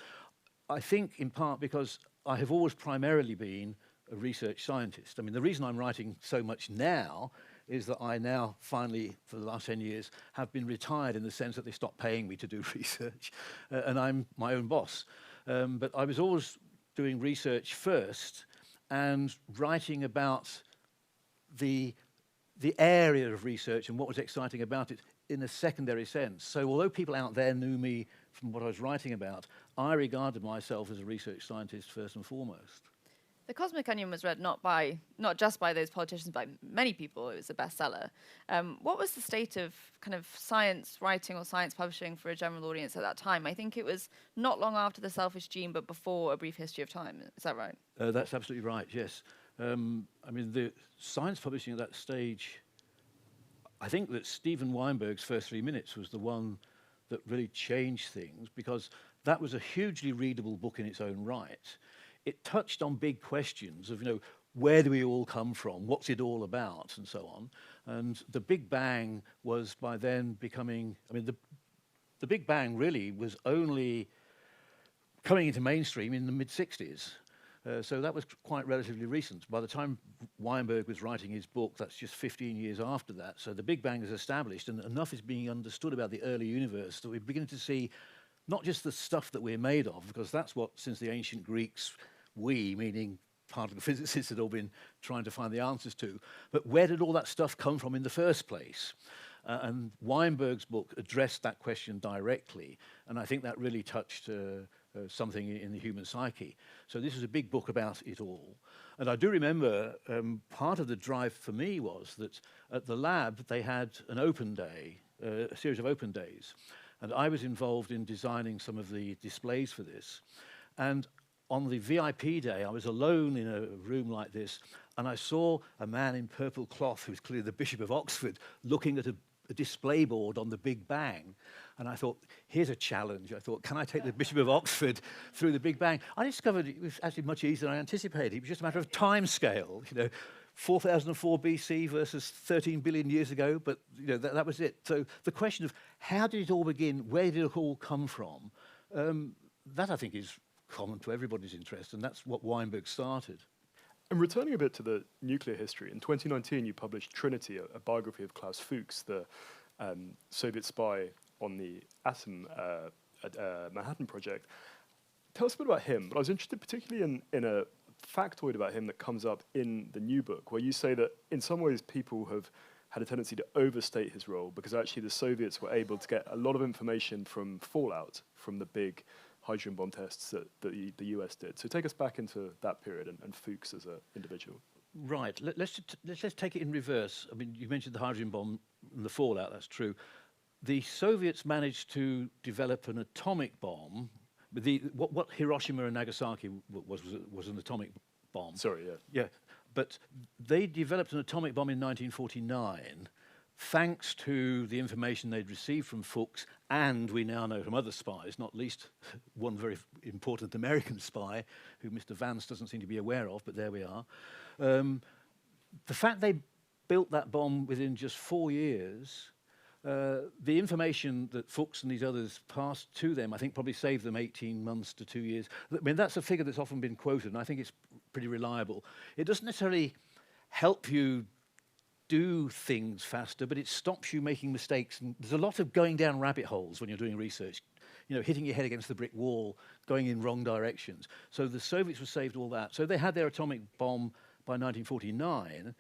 I think in part because I have always primarily been a research scientist. I mean, the reason I'm writing so much now is that I now finally, for the last 10 years, have been retired in the sense that they stopped paying me to do research, and I'm my own boss. But I was always doing research first and writing about the area of research and what was exciting about it in a secondary sense. So although people out there knew me from what I was writing about, I regarded myself as a research scientist first and foremost. The Cosmic Onion was read not just by those politicians, by many people. It was a bestseller. What was the state of kind of science writing or science publishing for a general audience at that time? I think it was not long after The Selfish Gene, but before A Brief History of Time. Is that right? That's absolutely right, yes. I mean, the science publishing at that stage, I think that Steven Weinberg's First 3 Minutes was the one that really changed things, because that was a hugely readable book in its own right. It touched on big questions of, where do we all come from? What's it all about? And so on. And the Big Bang was by then becoming, the Big Bang really was only coming into mainstream in the mid-60s. So that was quite relatively recent. By the time Weinberg was writing his book, that's just 15 years after that. So the Big Bang is established, and enough is being understood about the early universe that we're beginning to see not just the stuff that we're made of, because that's what, since the ancient Greeks, we, meaning particle physicists, had all been trying to find the answers to, but where did all that stuff come from in the first place? And Weinberg's book addressed that question directly, and I think that really touched something in the human psyche. So this is a big book about it all. And I do remember part of the drive for me was that at the lab they had an open day, a series of open days. And I was involved in designing some of the displays for this. And on the VIP day, I was alone in a room like this, and I saw a man in purple cloth, who was clearly the Bishop of Oxford, looking at a display board on the Big Bang. And I thought, here's a challenge. I thought, can I take the Bishop of Oxford through the Big Bang? I discovered it was actually much easier than I anticipated. It was just a matter of time scale, 4004 BC versus 13 billion years ago, but that was it. So the question of how did it all begin, where did it all come from, that I think is common to everybody's interest, and that's what Weinberg started. And returning a bit to the nuclear history, in 2019 you published Trinity, a biography of Klaus Fuchs, the Soviet spy on the atom Manhattan Project. Tell us a bit about him, but I was interested particularly in a factoid about him that comes up in the new book, where you say that in some ways people have had a tendency to overstate his role, because actually the Soviets were able to get a lot of information from fallout from the big hydrogen bomb tests that the US did. So take us back into that period and Fuchs as an individual. Right. Let's take it in reverse. I mean, you mentioned the hydrogen bomb and the fallout. That's true. The Soviets managed to develop an atomic bomb. What Hiroshima and Nagasaki was an atomic bomb. Sorry, yeah. Yeah, but they developed an atomic bomb in 1949, thanks to the information they'd received from Fuchs, and we now know from other spies, not least one very important American spy, who Mr. Vance doesn't seem to be aware of, but there we are. The fact they built that bomb within just 4 years, the information that Fuchs and these others passed to them, I think probably saved them 18 months to 2 years. I mean, that's a figure that's often been quoted, and I think it's pretty reliable. It doesn't necessarily help you do things faster, but it stops you making mistakes. And there's a lot of going down rabbit holes when you're doing research, hitting your head against the brick wall, going in wrong directions. So the Soviets were saved all that. So they had their atomic bomb by 1949,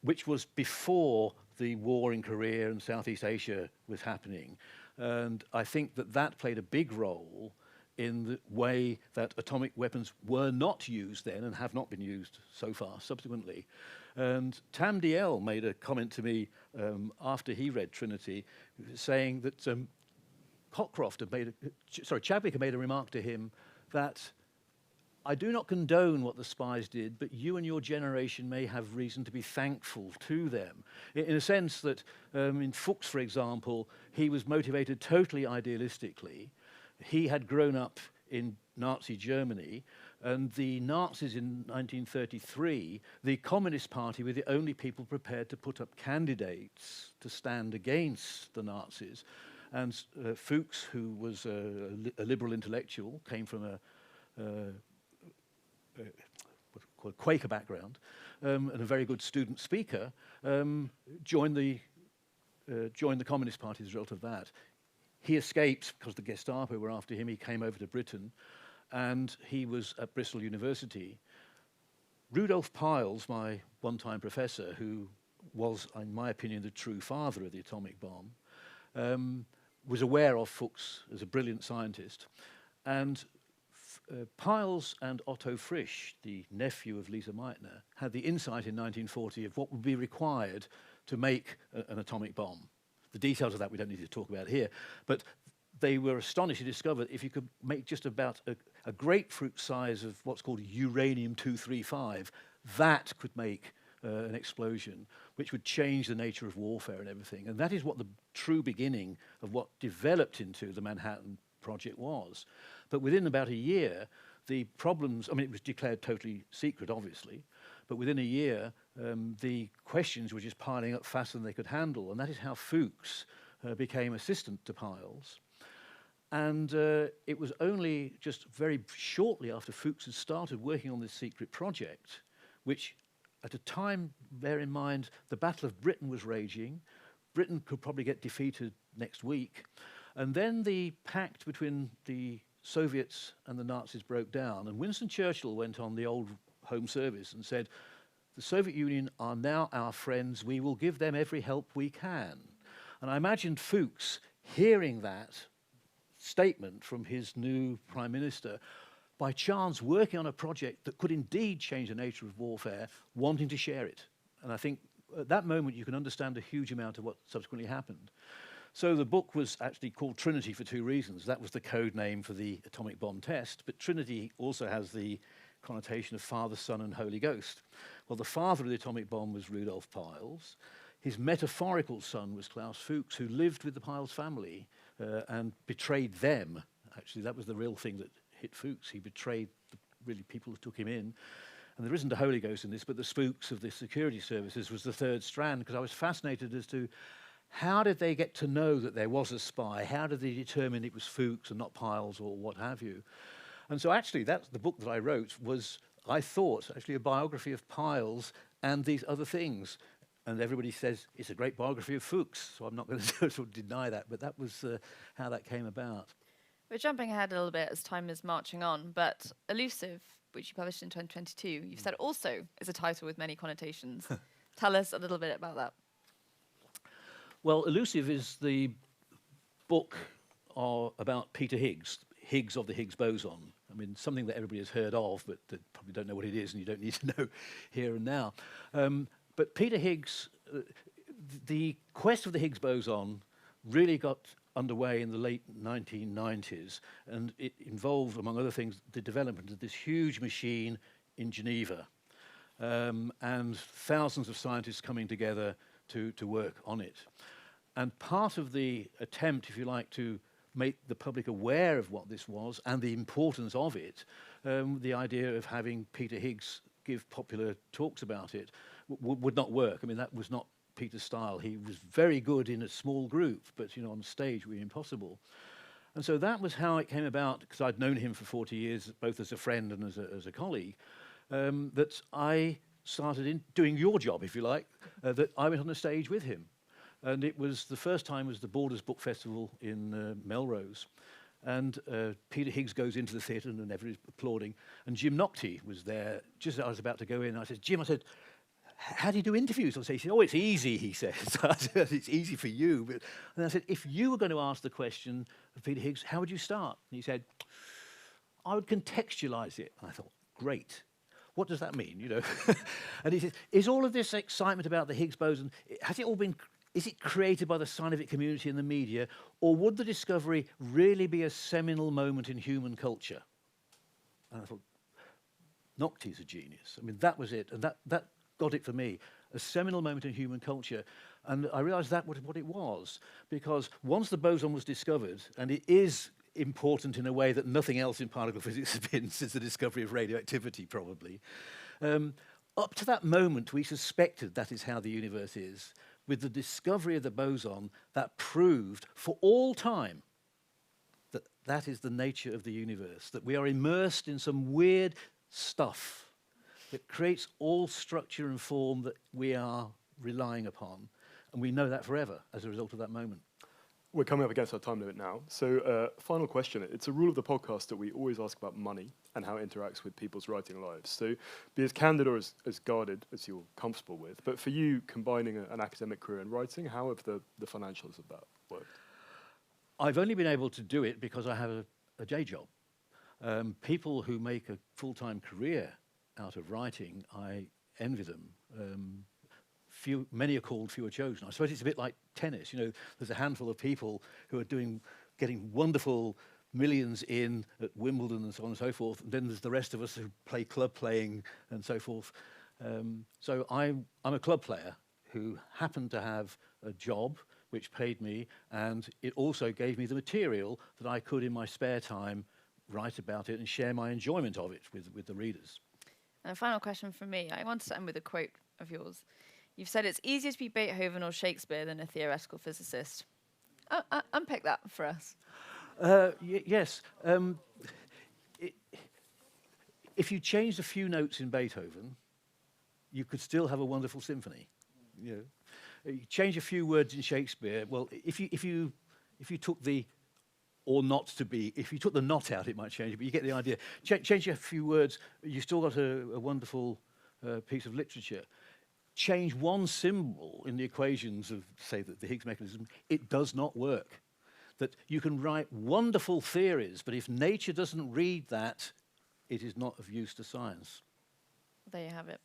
which was before the war in Korea and Southeast Asia was happening. And I think that played a big role in the way that atomic weapons were not used then and have not been used so far subsequently. And Tam Dalyell made a comment to me after he read Trinity, saying that Chadwick had made a remark to him that I do not condone what the spies did, but you and your generation may have reason to be thankful to them. In a sense that, in Fuchs, for example, he was motivated totally idealistically. He had grown up in Nazi Germany, and the Nazis in 1933, the Communist Party were the only people prepared to put up candidates to stand against the Nazis. And Fuchs, who was a liberal intellectual, came from a Quaker background, and a very good student speaker, joined the Communist Party as a result of that. He escaped because the Gestapo were after him. He came over to Britain, and he was at Bristol University. Rudolf Piles, my one-time professor, who was, in my opinion, the true father of the atomic bomb, was aware of Fuchs as a brilliant scientist. And Piles and Otto Frisch, the nephew of Lise Meitner, had the insight in 1940 of what would be required to make an atomic bomb. The details of that we don't need to talk about here, but they were astonished to discover that if you could make just about a grapefruit size of what's called uranium-235, that could make an explosion, which would change the nature of warfare and everything. And that is what the true beginning of what developed into the Manhattan Project was. But within about a year, the problems, I mean, it was declared totally secret, obviously, but within a year, the questions were just piling up faster than they could handle, and that is how Fuchs became assistant to Piles. And it was only just very shortly after Fuchs had started working on this secret project, which at a time, bear in mind, the Battle of Britain was raging. Britain could probably get defeated next week. And then the pact between the Soviets and the Nazis broke down, and Winston Churchill went on the old Home Service and said, the Soviet Union are now our friends, we will give them every help we can. And I imagined Fuchs hearing that statement from his new prime minister, by chance working on a project that could indeed change the nature of warfare, wanting to share it. And I think at that moment you can understand a huge amount of what subsequently happened. So the book was actually called Trinity for two reasons. That was the code name for the atomic bomb test, but Trinity also has the connotation of Father, Son, and Holy Ghost. Well, the father of the atomic bomb was Rudolf Piles. His metaphorical son was Klaus Fuchs, who lived with the Piles family and betrayed them. Actually, that was the real thing that hit Fuchs. He betrayed the really people who took him in. And there isn't a Holy Ghost in this, but the spooks of the security services was the third strand, because I was fascinated as to how did they get to know that there was a spy? How did they determine it was Fuchs and not Piles or what have you? And so actually, that's the book that I wrote was, I thought, actually a biography of Piles and these other things. And everybody says it's a great biography of Fuchs, so I'm not going to sort of deny that, but that was how that came about. We're jumping ahead a little bit as time is marching on, but Elusive, which you published in 2022, you've said also is a title with many connotations. Tell us a little bit about that. Well, Elusive is the book about Peter Higgs, Higgs of the Higgs boson. I mean, something that everybody has heard of, but that probably don't know what it is, and you don't need to know here and now. But Peter Higgs, the quest of the Higgs boson really got underway in the late 1990s, and it involved, among other things, the development of this huge machine in Geneva, and thousands of scientists coming together to work on it. And part of the attempt, if you like, to make the public aware of what this was and the importance of it, the idea of having Peter Higgs give popular talks about it would not work. I mean, that was not Peter's style. He was very good in a small group, but on stage would be impossible. And so that was how it came about, because I'd known him for 40 years, both as a friend and as a colleague, that I started doing your job, if you like, that I went on the stage with him. And it was the first time was the Borders Book Festival in Melrose. And Peter Higgs goes into the theatre and everybody's applauding. And Jim Nocte was there just as I was about to go in. I said, Jim, how do you do interviews? He said, oh, it's easy, he says. I said, it's easy for you. And I said, if you were going to ask the question of Peter Higgs, how would you start? And he said, I would contextualize it. And I thought, great. What does that mean, And he said, is all of this excitement about the Higgs boson, is it created by the scientific community and the media, or would the discovery really be a seminal moment in human culture? And I thought, Nocte's a genius. I mean, that was it. And that got it for me, a seminal moment in human culture. And I realized that was what it was, because once the boson was discovered, and it is important in a way that nothing else in particle physics has been since the discovery of radioactivity, probably, up to that moment, we suspected that is how the universe is. With the discovery of the boson, that proved for all time that that is the nature of the universe, that we are immersed in some weird stuff that creates all structure and form that we are relying upon. And we know that forever as a result of that moment. We're coming up against our time limit now. So final question. It's a rule of the podcast that we always ask about money and how it interacts with people's writing lives. So be as candid or as guarded as you're comfortable with. But for you, combining an academic career and writing, how have the financials of that worked? I've only been able to do it because I have a day job. People who make a full-time career out of writing, I envy them. Many are called, few are chosen. I suppose it's a bit like tennis. You know, there's a handful of people who are getting wonderful millions in at Wimbledon and so on and so forth. And then there's the rest of us who play club playing and so forth. So I'm a club player who happened to have a job which paid me, and it also gave me the material that I could, in my spare time, write about it and share my enjoyment of it with the readers. And a final question from me. I want to end with a quote of yours. You've said it's easier to be Beethoven or Shakespeare than a theoretical physicist. Unpick that for us. Yes. If you changed a few notes in Beethoven, you could still have a wonderful symphony. You know, you change a few words in Shakespeare. Well, if you took the or not to be, if you took the not out, it might change. But you get the idea. Change a few words, you still got a wonderful piece of literature. Change one symbol in the equations of, say, the Higgs mechanism, it does not work. That you can write wonderful theories, but if nature doesn't read that, it is not of use to science. There you have it.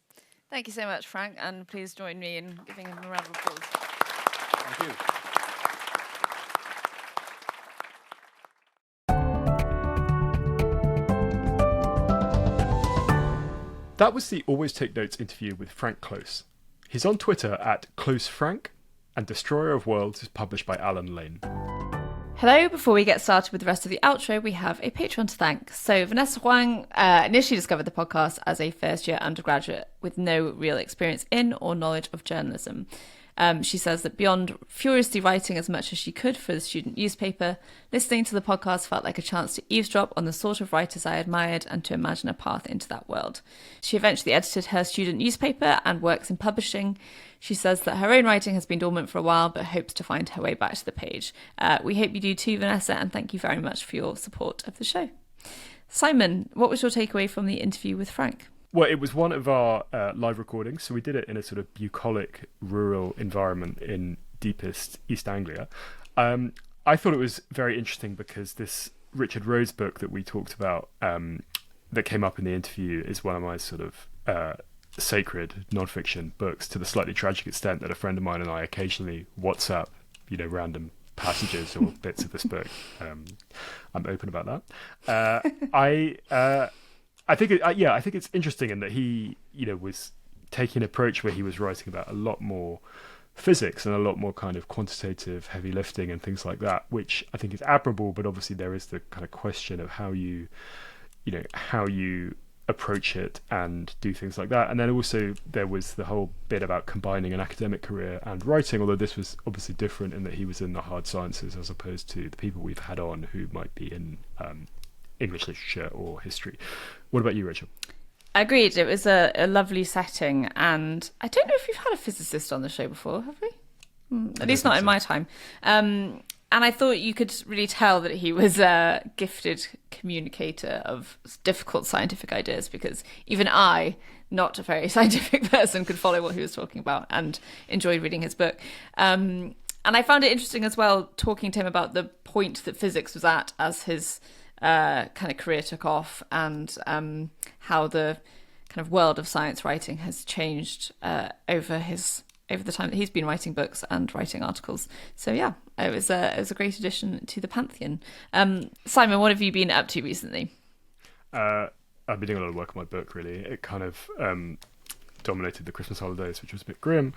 Thank you so much, Frank, and please join me in giving him a round of applause. Thank you. That was the Always Take Notes interview with Frank Klaus. He's on Twitter at KlausFrank, and Destroyer of Worlds is published by Alan Lane. Hello, before we get started with the rest of the outro, we have a Patreon to thank. So Vanessa Huang initially discovered the podcast as a first-year undergraduate with no real experience in or knowledge of journalism. She says that beyond furiously writing as much as she could for the student newspaper, listening to the podcast felt like a chance to eavesdrop on the sort of writers I admired and to imagine a path into that world. She eventually edited her student newspaper and works in publishing. She says that her own writing has been dormant for a while, but hopes to find her way back to the page. We hope you do too, Vanessa, and thank you very much for your support of the show. Simon, what was your takeaway from the interview with Frank? Well, it was one of our live recordings, so we did it in a sort of bucolic rural environment in deepest East Anglia. I thought it was very interesting because this Richard Rhodes book that we talked about that came up in the interview is one of my sort of sacred non-fiction books, to the slightly tragic extent that a friend of mine and I occasionally WhatsApp, random passages or bits of this book. I'm open about that. I think it's interesting in that he, was taking an approach where he was writing about a lot more physics and a lot more kind of quantitative heavy lifting and things like that, which I think is admirable. But obviously there is the kind of question of how you approach it and do things like that. And then also there was the whole bit about combining an academic career and writing, although this was obviously different in that he was in the hard sciences as opposed to the people we've had on who might be in English literature or history. What about you, Rachel? Agreed. It was a lovely setting, and I don't know if you've had a physicist on the show before, have we? At least not in my time. And I thought you could really tell that he was a gifted communicator of difficult scientific ideas, because even I, not a very scientific person, could follow what he was talking about and enjoyed reading his book. And I found it interesting as well, talking to him about the point that physics was at as his kind of career took off, and how the kind of world of science writing has changed over the time that he's been writing books and writing articles. So yeah, it was a great addition to the pantheon. Simon, what have you been up to recently? I've been doing a lot of work on my book, really. It kind of dominated the Christmas holidays, which was a bit grim,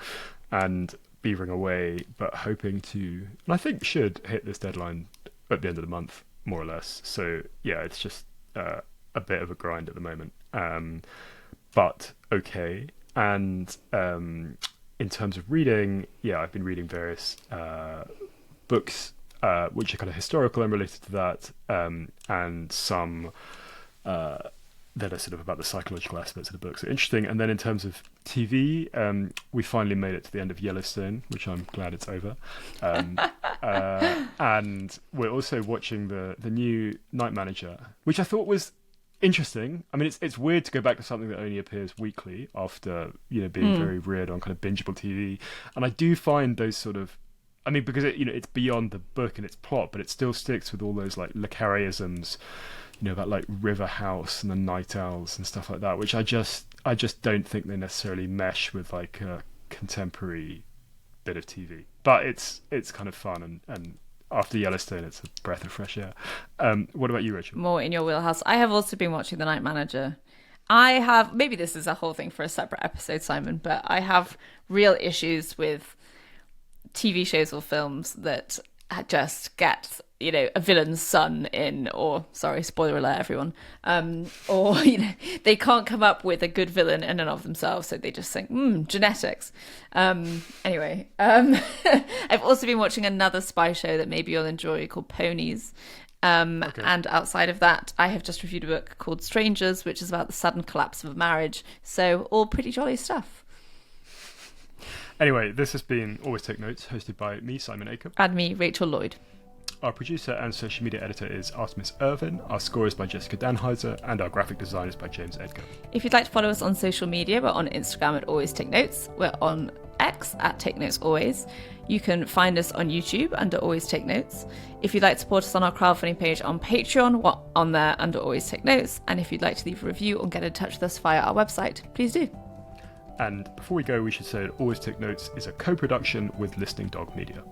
and beavering away, but hoping to, and I think should hit this deadline at the end of the month, more or less. So yeah, it's just a bit of a grind at the moment, but okay. And in terms of reading, yeah, I've been reading various books which are kind of historical and related to that, and some that are sort of about the psychological aspects of the books are interesting. And then in terms of TV, we finally made it to the end of Yellowstone, which I'm glad it's over. And we're also watching the new Night Manager, which I thought was interesting. I mean, it's weird to go back to something that only appears weekly after, you know, being very reared on kind of bingeable TV. And I do find those sort of, I mean, because it, you know, it's beyond the book and its plot, but it still sticks with all those like Le Carreisms, you know, about like River House and the Night Owls and stuff like that, which I just don't think they necessarily mesh with like a contemporary bit of TV. But it's kind of fun, and after Yellowstone, it's a breath of fresh air. What about you, Rachel? More in your wheelhouse. I have also been watching The Night Manager. I have, maybe this is a whole thing for a separate episode, Simon, but I have real issues with TV shows or films that just get, you know, a villain's son in, or sorry, spoiler alert, everyone, or, you know, they can't come up with a good villain in and of themselves, so they just think, genetics. Anyway, I've also been watching another spy show that maybe you'll enjoy called Ponies. Okay. And outside of that, I have just reviewed a book called Strangers, which is about the sudden collapse of a marriage. So all pretty jolly stuff. Anyway, this has been Always Take Notes, hosted by me, Simon Aker. And me, Rachel Lloyd. Our producer and social media editor is Artemis Irvin. Our score is by Jessica Danheiser, and our graphic design is by James Edgar. If you'd like to follow us on social media, we're on Instagram at Always Take Notes. We're on X at Take Notes Always. You can find us on YouTube under Always Take Notes. If you'd like to support us on our crowdfunding page on Patreon, we're on there under Always Take Notes. And if you'd like to leave a review or get in touch with us via our website, please do. And before we go, we should say that Always Take Notes is a co-production with Listening Dog Media.